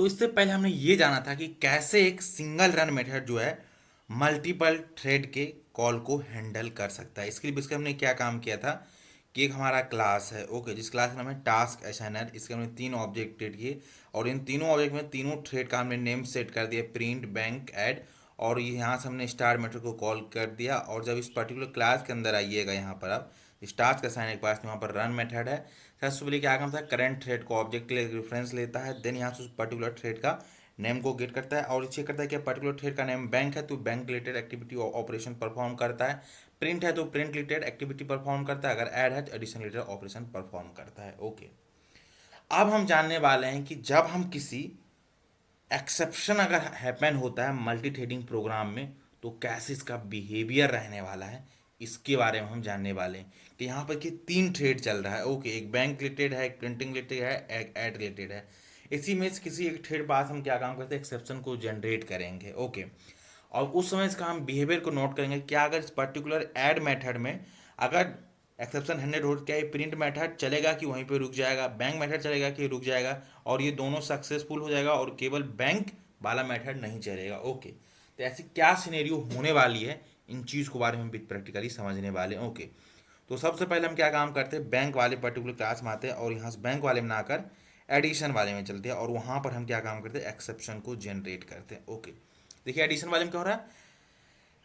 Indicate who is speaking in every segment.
Speaker 1: तो इससे पहले हमने ये जाना था कि कैसे एक सिंगल रन मेथड जो है मल्टीपल थ्रेड के कॉल को हैंडल कर सकता है। इसके लिए बेसिकली हमने क्या काम किया था कि एक हमारा क्लास है, ओके, जिस क्लास का नाम है टास्क असाइनर। इसके हमने तीन ऑब्जेक्ट क्रिएट किए और इन तीनों ऑब्जेक्ट में तीनों थ्रेड का हमने नेम सेट कर दिया, प्रिंट, बैंक, ऐड। और यहाँ से हमने स्टार मेथड को कॉल कर दिया। और जब इस पर्टिकुलर क्लास के अंदर आइएगा, यहाँ पर आप इस टास्क असाइनर के पास वहाँ पर रन मेथड है। सबसे पहले क्या काम था, करंट थ्रेड को ऑब्जेक्ट के लिए रेफरेंस लेता है, देन यहाँ से उस पर्टिकुलर थ्रेड का नेम को गेट करता है और चेक करता है कि पर्टिकुलर थ्रेड का नेम बैंक है तो bank related activity operation perform करता है, प्रिंट है तो प्रिंट रिलेटेड एक्टिविटी परफॉर्म करता है, अगर ऐड है तो एडिशन रिलेटेड ऑपरेशन परफॉर्म करता है। ओके, अब हम जानने वाले हैं कि जब हम किसी एक्सेप्शन अगर हैपन होता है मल्टी थ्रेडिंग प्रोग्राम में तो कैसे इसका बिहेवियर रहने वाला है, इसके बारे में हम जानने वाले हैं। कि यहाँ पर कि तीन थ्रेड चल रहा है, ओके, एक बैंक रिलेटेड है, एक प्रिंटिंग रिलेटेड है, एक ऐड रिलेटेड है। इसी में से किसी एक थ्रेड पास हम क्या काम करते हैं, एक्सेप्शन को जनरेट करेंगे, ओके। और उस समय इसका हम बिहेवियर को नोट करेंगे। क्या अगर इस पर्टिकुलर ऐड मेथड में अगर एक्सेप्शन 100 हो, क्या ये प्रिंट मेथड चलेगा कि वहीं पे रुक जाएगा, बैंक मेथड चलेगा कि रुक जाएगा, और ये दोनों सक्सेसफुल हो जाएगा और केवल बैंक वाला मेथड नहीं चलेगा, ओके। तो ऐसी क्या सिनेरियो होने वाली है, इन चीज़ के बारे में भी प्रैक्टिकली समझने वाले हैं, ओके। तो सबसे पहले हम क्या काम करते हैं, बैंक वाले पर्टिकुलर क्लास में आते हैं और यहाँ से बैंक वाले में ना आकर एडिशन वाले में चलते हैं और वहाँ पर हम क्या काम करते हैं, एक्सेप्शन को जनरेट करते हैं, ओके। देखिए एडिशन वाले में क्या हो रहा है,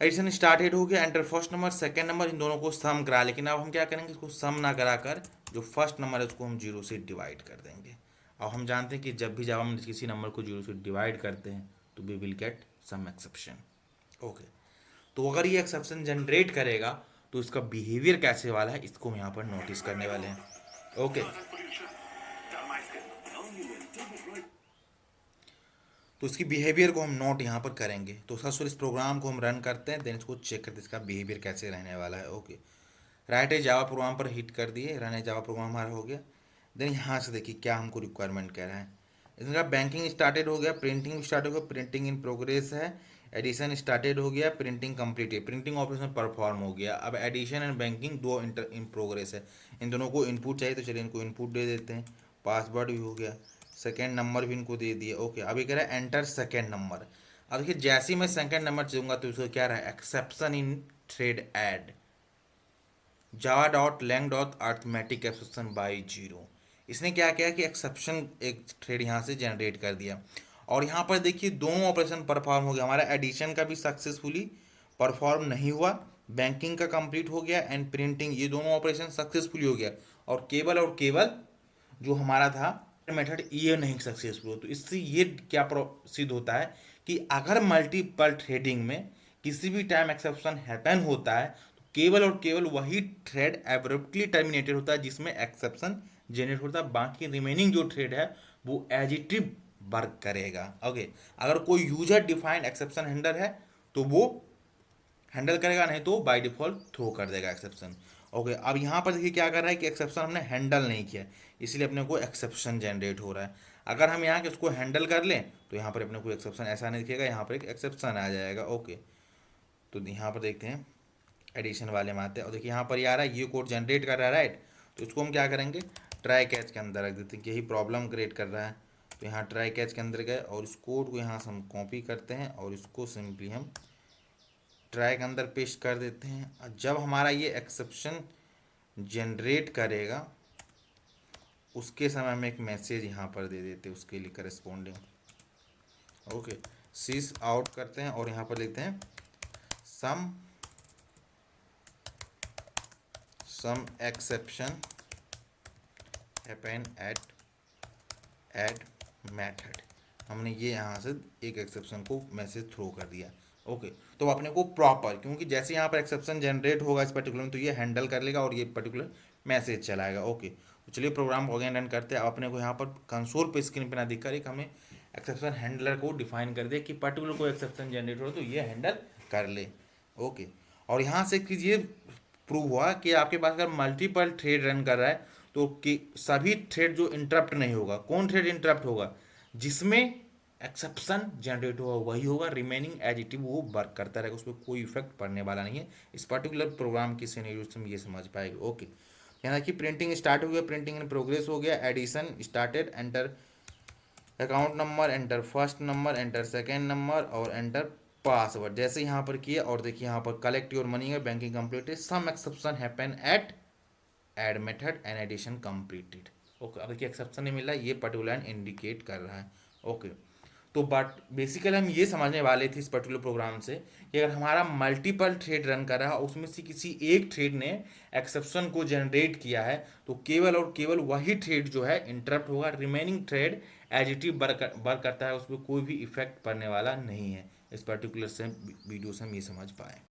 Speaker 1: एडिशन स्टार्टेड हो गया, enter first number second number, इन दोनों को सम करा। लेकिन अब हम क्या करेंगे, इसको सम ना कराकर जो फर्स्ट नंबर है उसको हम जीरो से डिवाइड कर देंगे। अब हम जानते हैं कि जब हम किसी नंबर को जीरो से डिवाइड करते हैं तो we will get some exception, okay. तो अगर ये एक्सेप्शन जनरेट करेगा तो इसका बिहेवियर कैसे वाला है, इसको हम यहाँ पर नोटिस करने वाले हैं, ओके। तो इसकी बिहेवियर को हम नोट यहाँ पर करेंगे। तो सबसे इस प्रोग्राम को हम रन करते हैं, देन इसको चेक करते हैं इसका बिहेवियर कैसे रहने वाला है, ओके। राइट ए जावा प्रोग्राम पर हिट कर दिए, रन ए जावा प्रोग्राम हमारा हो गया। देन यहाँ से देखिए क्या हमको रिक्वायरमेंट कह रहा है। इसका बैंकिंग स्टार्टेड हो गया, प्रिंटिंग स्टार्ट हो गया, प्रिंटिंग इन प्रोग्रेस है, एडिशन स्टार्टेड हो गया, प्रिंटिंग कंप्लीट है, प्रिंटिंग ऑपरेशन परफॉर्म हो गया। अब एडिशन एंड बैंकिंग दो इंटर इन प्रोग्रेस है, इन दोनों को इनपुट चाहिए तो चलिए इनको इनपुट दे देते हैं। पासवर्ड भी हो गया, सेकेंड नंबर भी इनको दे दिए, ओके। अभी कह रहा है एंटर सेकेंड नंबर। अब देखिए जैसे ही मैं सेकेंड नंबर दूंगा तो उसको क्या रहा है, exception in thread add Java dot lang dot arithmetic exception by zero. इसने क्या किया कि एक्सेप्शन एक थ्रेड यहाँ से जनरेट कर दिया और यहाँ पर देखिए दोनों ऑपरेशन परफॉर्म हो गया। हमारा एडिशन का भी सक्सेसफुली परफॉर्म नहीं हुआ, बैंकिंग का कंप्लीट हो गया एंड प्रिंटिंग, ये दोनों ऑपरेशन सक्सेसफुली हो गया। और केवल जो हमारा था मेथड ये नहीं सक्सेसफुल हो। तो इससे ये क्या सिद्ध होता है कि अगर मल्टीपल थ्रेडिंग में किसी भी टाइम एक्सेप्शन हैपन होता है तो केवल और केवल वही थ्रेड एब्रप्टली टर्मिनेटेड होता है जिसमें एक्सेप्शन जनरेट होता है, बाकी रिमेनिंग जो थ्रेड है वो एज इट इज वर्क करेगा, ओके। अगर कोई यूजर डिफाइंड एक्सेप्शन हैंडलर है तो वो हैंडल करेगा, नहीं तो बाय डिफॉल्ट थ्रो कर देगा एक्सेप्शन, ओके। अब यहाँ पर देखिए क्या कर रहा है कि एक्सेप्शन हमने हैंडल नहीं किया, इसलिए अपने को एक्सेप्शन जनरेट हो रहा है। अगर हम यहाँ के उसको हैंडल कर लें तो यहाँ पर अपने को एक्सेप्शन ऐसा नहीं दिखेगा, यहाँ पर एक एक्सेप्शन आ जाएगा, ओके। तो यहाँ पर देखते हैं एडिशन वाले में आते हैं और देखिए यहाँ पर ये आ रहा है, ये कोड जनरेट कर रहा है, राइट। तो इसको हम क्या करेंगे, ट्राई कैच के अंदर रख देते हैं कि यही प्रॉब्लम क्रिएट कर रहा है। तो यहाँ ट्राई कैच के अंदर गए और इस कोड को यहाँ से हम कॉपी करते हैं और इसको सिंपली हम ट्राई के अंदर पेस्ट कर देते हैं। और जब हमारा ये एक्सेप्शन जनरेट करेगा उसके समय हम एक मैसेज यहाँ पर दे देते हैं उसके लिए करस्पॉन्डिंग, ओके। सीस आउट करते हैं और यहाँ पर लिखते हैं some exception happen at add method. हमने ये यहाँ से एक एक्सेप्शन को मैसेज थ्रो कर दिया, ओके। तो अपने को प्रॉपर, क्योंकि जैसे यहाँ पर एक्सेप्शन जनरेट होगा इस पर्टिकुलर में तो ये हैंडल कर लेगा और ये पर्टिकुलर मैसेज चलाएगा, ओके। तो चलिए प्रोग्राम को अगेन रन करते हैं। अब अपने को यहाँ पर कंसोल पे स्क्रीन पे ना दिखकर एक हमें एक्सेप्शन हैंडलर को डिफाइन कर दे कि पर्टिकुलर कोई एक्सेप्शन जनरेट हो तो ये हैंडल कर ले, ओके। और यहाँ से ये प्रूव हुआ कि आपके पास अगर मल्टीपल थ्रेड रन कर रहा है तो कि सभी थ्रेड जो इंटरप्ट नहीं होगा, कौन थ्रेड इंटरप्ट होगा, जिसमें एक्सेप्शन जनरेट होगा वही होगा, रिमेनिंग एज इट इज वो वर्क करता रहेगा, उस पर कोई इफेक्ट पड़ने वाला नहीं है। इस पर्टिकुलर प्रोग्राम की सिनेरियो से हम ये समझ पाएंगे, ओके। यहाँ देखिए प्रिंटिंग स्टार्ट हो गया, प्रिंटिंग इन प्रोग्रेस हो गया, addition started, enter account number, enter first number, enter second number और एंटर पासवर्ड। जैसे यहाँ पर किया और देखिए यहाँ पर कलेक्ट योर मनी है, banking completed, some exception happen at add method and addition completed. Okay, अब देखिए एक्सेप्शन नहीं मिला, ये पर्टिकुलर लाइन इंडिकेट कर रहा है। ओके, तो बट बेसिकली हम ये समझने वाले थे इस पर्टिकुलर प्रोग्राम से कि अगर हमारा मल्टीपल थ्रेड रन कर रहा है, उसमें से किसी एक थ्रेड ने एक्सेप्शन को जनरेट किया है, तो केवल और केवल वही थ्रेड जो है इंटरप्ट होगा, remaining thread as it is work करता है, उसमें कोई भी इफेक्ट पड़ने वाला नहीं है। इस पर्टिकुलर से वीडियो से हम ये समझ पाए।